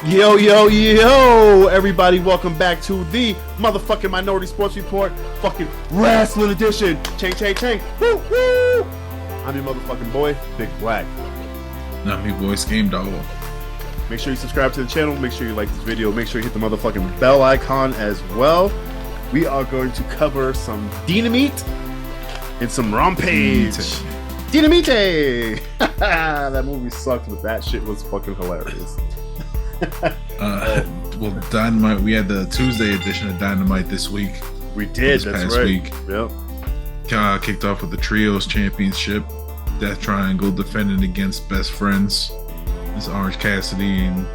Yo, yo, yo, everybody, welcome back to the motherfucking Minority Sports Report, fucking wrestling edition. Chang, chang, chang. Woo, woo. I'm your motherfucking boy, Big Black. Not me, boy, Game Dog. Make sure you subscribe to the channel, make sure you like this video, make sure you hit the motherfucking bell icon as well. We are going to cover some Dynamite and some Rampage. Dynamite! That movie sucked, but that shit was fucking hilarious. Well, Dynamite, we had the Tuesday edition of Dynamite this week. We did, that's past right. Week. Yep. Kicked off with the Trios Championship. Death Triangle defending against Best Friends. It's Orange Cassidy and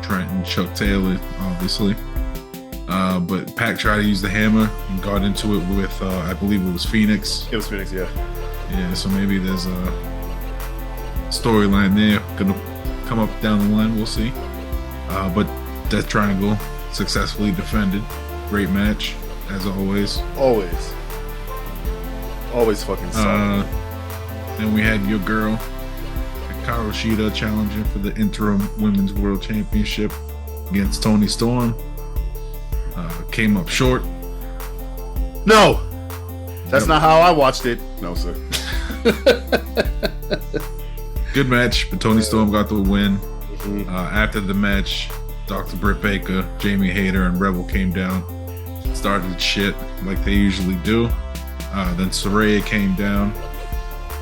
Trent and Chuck Taylor, obviously. But Pac tried to use the hammer and got into it with, I believe it was Phoenix. It was Phoenix, yeah. Yeah, so maybe there's a storyline there gonna come up down the line. We'll see. But Death Triangle successfully defended. Great match, as always. Always fucking solid. Then we had your girl, Hikaru Shida, challenging for the interim Women's World Championship against Toni Storm. Came up short. No! That's not how I watched it. No, sir. Good match, but Toni Storm got the win. After the match, Dr. Britt Baker, Jamie Hayter, and Rebel came down, started shit like they usually do. Then Saraya came down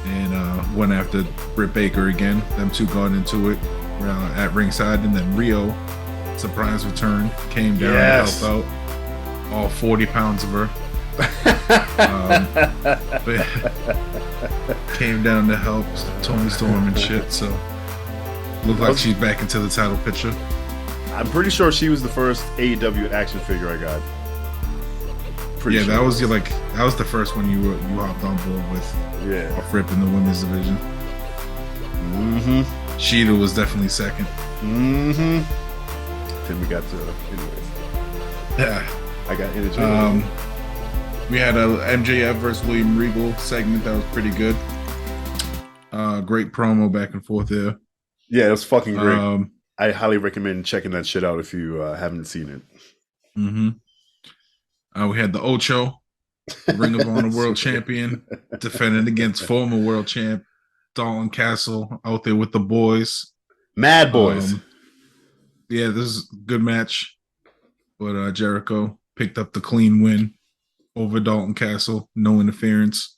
and went after Britt Baker again. Them two got into it at ringside, and then Rio, surprise return, came down to help out. All 40 pounds of her. Came down to help Toni Storm and shit, so looked like she's back into the title picture. I'm pretty sure she was the first AEW action figure I got. Pretty sure. That was the first one you hopped on board with. Yeah, off rip in the women's division. Shida was definitely second. Then we got to anyways. Yeah, I got energy. We had a MJF versus William Regal segment that was pretty good. Great promo back and forth there. Yeah, it was fucking great. I highly recommend checking that shit out if you haven't seen it. We had the Ocho, Ring of Honor World Champion, defending against former World Champ Dalton Castle out there with the boys. Mad Boys. Yeah, this is a good match. But Jericho picked up the clean win over Dalton Castle, no interference.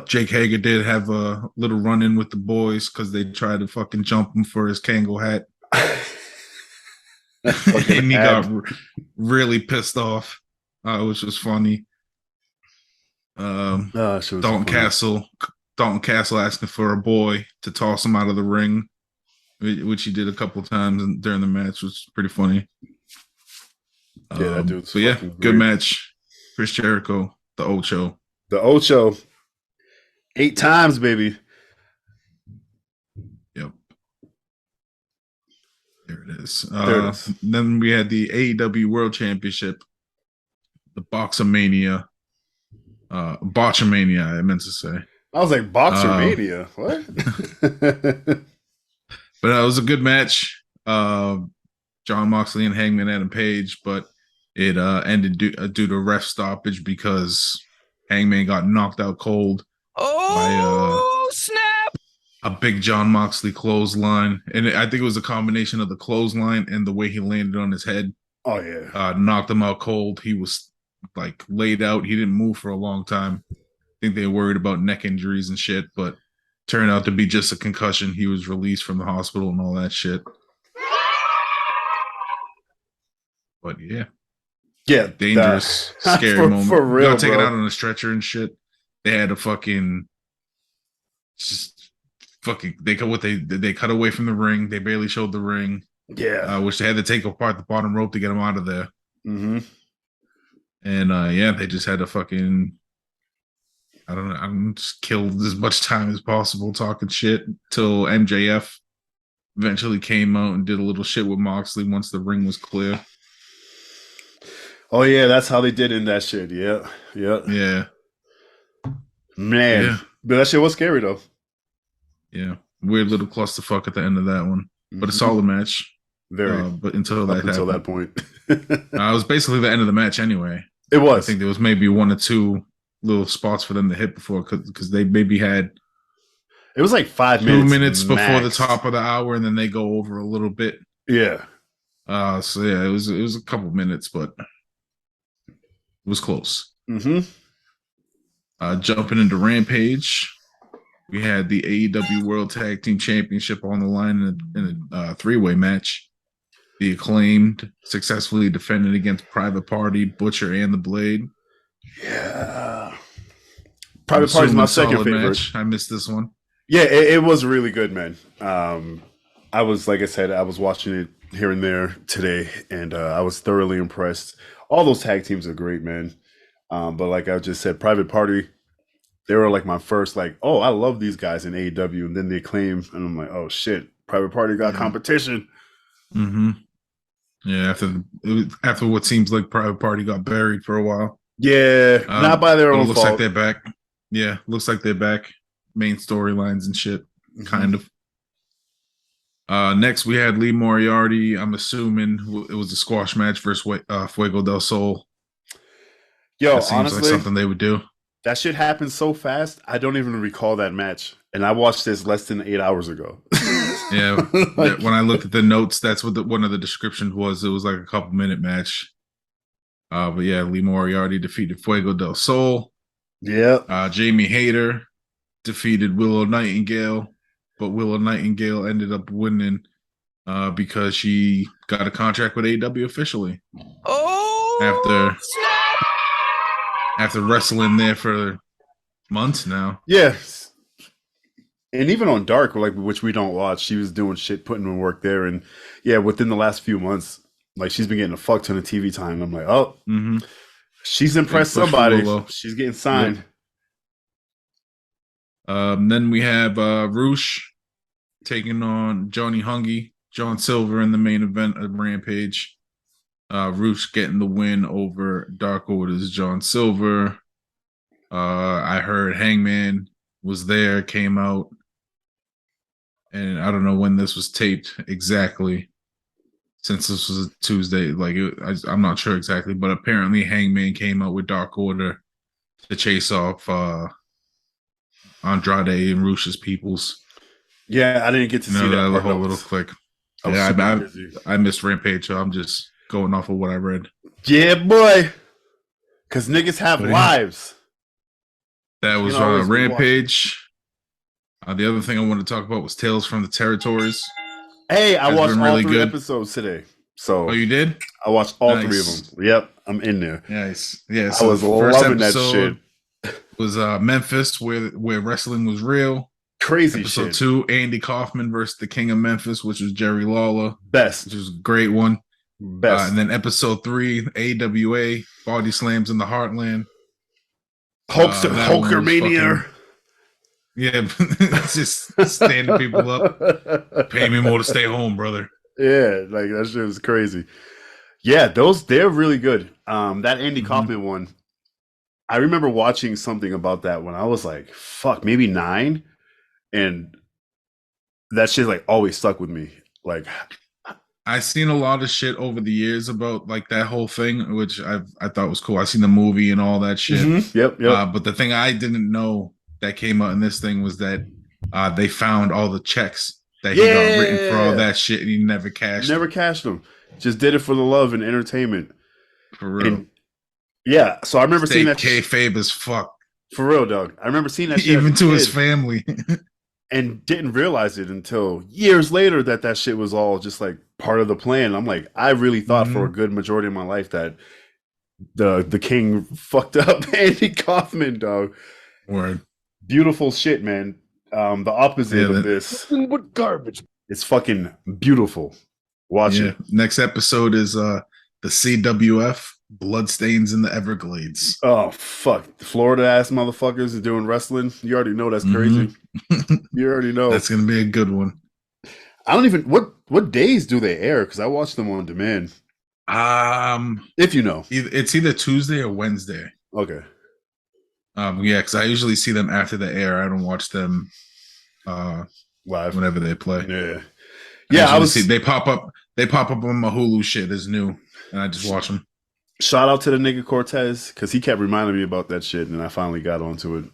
Jake Hager did have a little run-in with the boys because they tried to fucking jump him for his Kangol hat. And he got really pissed off, which was funny. Dalton Castle asking for a boy to toss him out of the ring, which he did a couple times during the match, which was pretty funny. Yeah, that dude's so yeah, good match. Chris Jericho, the Ocho. The Ocho. 8 times, baby. Yep. There it is. Then we had the AEW World Championship, the Boxermania. Botchamania, I meant to say. I was like, Boxermania. What? But it was a good match. John Moxley and Hangman Adam Page, but it ended due to ref stoppage because Hangman got knocked out cold by snap! A big John Moxley clothesline. And I think it was a combination of the clothesline and the way he landed on his head. Oh, yeah. Knocked him out cold. He was like laid out. He didn't move for a long time. I think they were worried about neck injuries and shit, but turned out to be just a concussion. He was released from the hospital and all that shit. But yeah, dangerous, scary moment. For real, got taken out on a stretcher and shit. They had to they cut away from the ring. They barely showed the ring. Yeah, which they had to take apart the bottom rope to get him out of there. And they just had to fucking, I don't know, just killed as much time as possible talking shit till MJF eventually came out and did a little shit with Moxley once the ring was clear. Oh yeah, that's how they did in that shit. Yeah. Man, but that shit was scary though. Yeah, weird little clusterfuck at the end of that one, but a solid match. Very. But until Up that until that happened, point. it was basically the end of the match anyway. It I was. think there was maybe one or two little spots for them to hit before, because they maybe had It was like 2 minutes before the max. top of the hour, and then they go over a little bit. Yeah. So yeah, it was a couple minutes, but it was close. Mm-hmm. Jumping into Rampage, we had the AEW World Tag Team Championship on the line in a three-way match. The Acclaimed successfully defended against Private Party, Butcher, and the Blade. Yeah. Private Party is my second favorite match. I missed this one. Yeah, it was really good, man. I was, like I said, I was watching it here and there today, and I was thoroughly impressed. All those tag teams are great, man. But like I just said, Private Party, they were like my first, like, oh, I love these guys in AEW, and then the Acclaim, and I'm like, oh shit, Private Party got competition. Mm-hmm. Yeah, after what seems like Private Party got buried for a while. Yeah, not by their own looks fault. like they're back. Yeah, looks like they're back. Main storylines and shit, kind of. Next, we had Lee Moriarty. I'm assuming it was a squash match versus Fuego del Sol. Yo, that seems honestly, like something they would do. That shit happened so fast, I don't even recall that match. And I watched this less than 8 hours ago. Yeah, when I looked at the notes, that's what one of the descriptions was. It was like a couple-minute match. But yeah, Lee Moriarty defeated Fuego del Sol. Yeah. Jamie Hayter defeated Willow Nightingale, but Willow Nightingale ended up winning because she got a contract with AEW officially. Oh, after wrestling there for months now. Yeah. And even on Dark, like, which we don't watch, she was doing shit, putting in work there. And yeah, within the last few months, like, she's been getting a fuck ton of TV time. I'm like, oh, she's impressed somebody. She's getting signed. Yep. Then we have Roosh taking on Johnny Hungy, John Silver in the main event of Rampage. Roosh getting the win over Dark Order's John Silver. I heard Hangman was there, came out, and I don't know when this was taped exactly, since this was a Tuesday. Like, I'm not sure exactly, but apparently Hangman came out with Dark Order to chase off Andrade and Roosh's peoples. Yeah, I didn't get to see that. The whole little click. I missed Rampage, so I'm just going off of what I read. Yeah, boy. Because niggas have lives. That was Rampage. The other thing I wanted to talk about was Tales from the Territories. Hey, I watched all three episodes today. So, oh, you did? I watched all three of them. Yep, I'm in there. Nice. Yeah, so I was loving that shit. Was Memphis, where wrestling was real. Crazy episode shit. Episode 2, Andy Kaufman versus the King of Memphis, which was Jerry Lawler. Best. Which was a great one. Best. And then episode 3, AWA, Body Slams in the Heartland. Hulkamania. Yeah, just standing people up. Pay me more to stay home, brother. Yeah, like, that shit was crazy. Yeah, they're really good. That Andy Kaufman one, I remember watching something about that when I was like, fuck, maybe 9. And that shit like always stuck with me. Like, I've seen a lot of shit over the years about like that whole thing, which I thought was cool. I seen the movie and all that shit. Yep. But the thing I didn't know that came out in this thing was that they found all the checks that he got written for all that shit, and he never cashed. Cashed them. Just did it for the love and entertainment. For real. And, yeah. So I remember seeing that. Kayfabe as fuck. For real, dog. I remember seeing that shit even to his family. And didn't realize it until years later that shit was all just like part of the plan. I'm like, I really thought for a good majority of my life that the king fucked up Andy Kaufman, dog. Word. Beautiful shit, man. The opposite of this. What garbage? It's fucking beautiful. Watch it. Next episode is the CWF. Bloodstains in the Everglades. Oh fuck! The Florida ass motherfuckers are doing wrestling. You already know that's crazy. You already know that's gonna be a good one. I don't even what days do they air? Because I watch them on demand. If you know, it's either Tuesday or Wednesday. Okay. Yeah, because I usually see them after the air. I don't watch them live whenever they play. Yeah. I was they pop up. They pop up on my Hulu shit as new, and I just watch them. Shout out to the nigga Cortez because he kept reminding me about that shit, and I finally got onto it.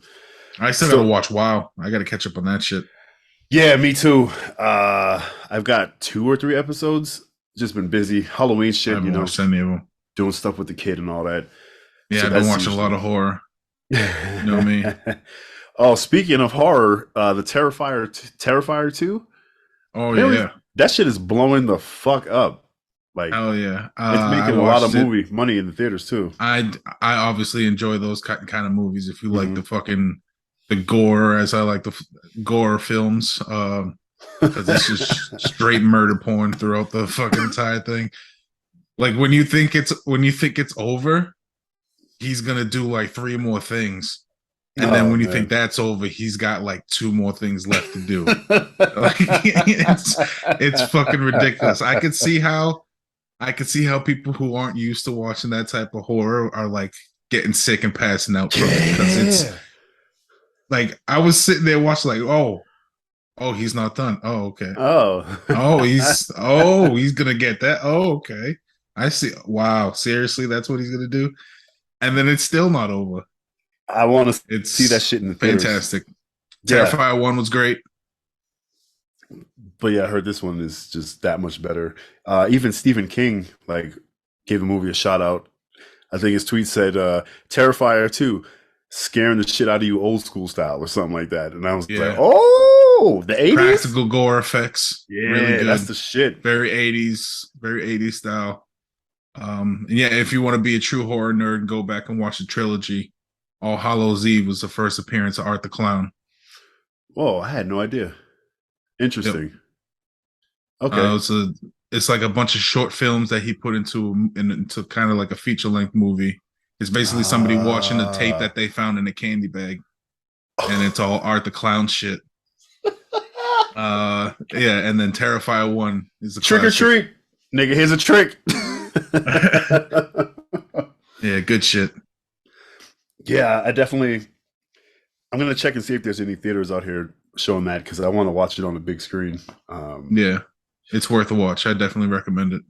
I still gotta watch WoW. I gotta catch up on that shit. Yeah, me too. I've got 2 or 3 episodes. Just been busy. Halloween shit, I haven't watched any of them. Doing stuff with the kid and all that. Yeah, I've been watching a lot of horror. You know me. Oh, speaking of horror, the Terrifier 2. Oh yeah, that shit is blowing the fuck up. Like, hell yeah, it's making a lot of money in the theaters too. I obviously enjoy those kind of movies. If you like the gore, as I like the gore films, because it's just straight murder porn throughout the fucking entire thing. Like when you think it's over, he's gonna do like 3 more things. And then when you think that's over, he's got like 2 more things left to do. Like, it's fucking ridiculous. I could see how people who aren't used to watching that type of horror are like getting sick and passing out from it, because it's like I was sitting there watching like, oh, he's not done. Oh, okay. He's gonna get that. Oh, okay. I see. Wow, seriously, that's what he's gonna do. And then it's still not over. I want to see that shit in the theaters. Fantastic. Terrifier 1 was great. But yeah, I heard this one is just that much better. Even Stephen King like gave the movie a shout out. I think his tweet said, Terrifier 2, scaring the shit out of you old school style or something like that. And I was like, oh, the 80s? Practical gore effects. Yeah, really good. That's the shit. Very 80s style. And yeah, if you want to be a true horror nerd, go back and watch the trilogy. All Hallows Eve was the first appearance of Art the Clown. Whoa, I had no idea. Interesting. Yep. Okay. It's like a bunch of short films that he put into kind of like a feature-length movie. It's basically somebody watching a tape that they found in a candy bag. And it's all Art the Clown shit. Yeah, and then Terrifier 1 is the trick classic. Or treat. Nigga, here's a trick. Yeah, good shit. Yeah, I'm gonna check and see if there's any theaters out here showing that, because I want to watch it on the big screen. Yeah, it's worth a watch. I definitely recommend it.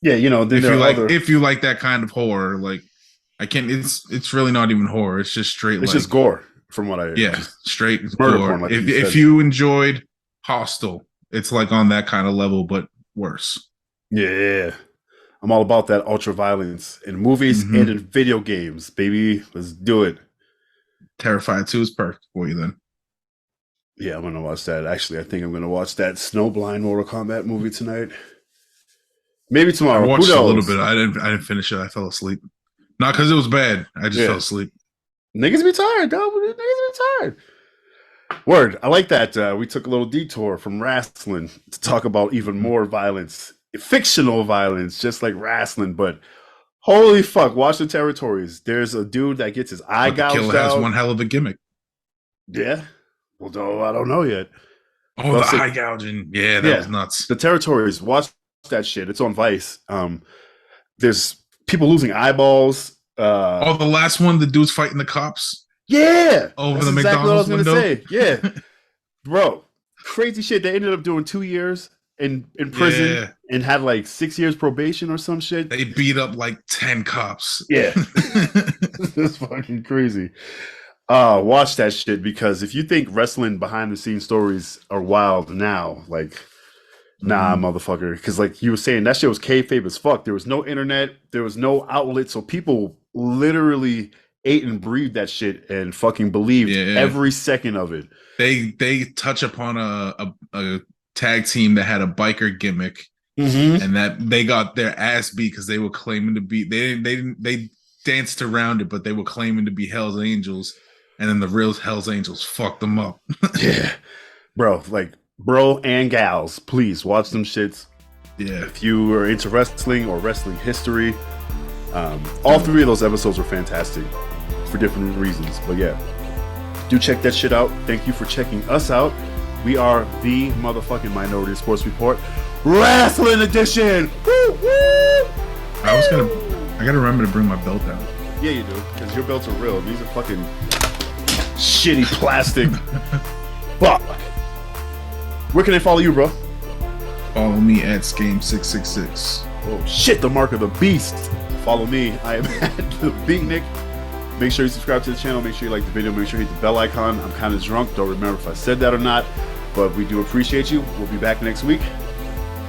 Yeah, if you like that kind of horror, like it's really not even horror. It's just straight. It's just gore, from what I hear. Yeah, straight murder gore. porn, like if you enjoyed Hostel, it's like on that kind of level, but worse. Yeah. I'm all about that ultra violence in movies and in video games, baby. Let's do it. Terrifier 2 is perfect for you then. Yeah, I'm going to watch that. Actually, I think I'm going to watch that Snowblind Mortal Kombat movie tonight. Maybe tomorrow. I watched a little bit. I didn't finish it. I fell asleep. Not because it was bad. I just fell asleep. Niggas be tired, dog. Niggas be tired. Word. I like that. We took a little detour from RASSLIN to talk about even more violence. Fictional violence, just like RASSLIN, but holy fuck, watch the territories. There's a dude that gets his eye gouged out. The kill has one hell of a gimmick. Yeah. Well, no, I don't know yet. Oh, the eye gouging. Yeah, that was nuts. The territories, watch that shit. It's on Vice. There's people losing eyeballs. The last one, the dude's fighting the cops. Yeah. Over the McDonald's window. Say. Yeah. Bro, crazy shit. They ended up doing 2 years in prison and had like 6 years probation or some shit. They beat up like 10 cops. Yeah. That's fucking crazy. Watch that shit, because if you think wrestling behind the scenes stories are wild now, like, nah, motherfucker. Because like you were saying, that shit was kayfabe as fuck. There was no internet. There was no outlet. So people literally ate and breathed that shit and fucking believed every second of it. They touch upon a tag team that had a biker gimmick, and that they got their ass beat because they were claiming to be they danced around it, but they were claiming to be Hell's Angels, and then the real Hell's Angels fucked them up. Yeah, bro, and gals, please watch them shits. Yeah, if you are into wrestling or wrestling history, all 3 of those episodes are fantastic for different reasons. But yeah, do check that shit out. Thank you for checking us out. We are the motherfucking Minority Sports Report, RASSLIN edition. Woo, woo, I gotta remember to bring my belt down. Yeah, you do, because your belts are real. These are fucking shitty plastic. Fuck. Where can they follow you, bro? Follow me at Scame666. Oh shit, the mark of the beast. Follow me. I am at the Beatnik. Make sure you subscribe to the channel. Make sure you like the video. Make sure you hit the bell icon. I'm kind of drunk. Don't remember if I said that or not. But we do appreciate you. We'll be back next week.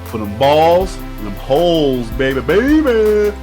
For them balls and them holes, baby, baby.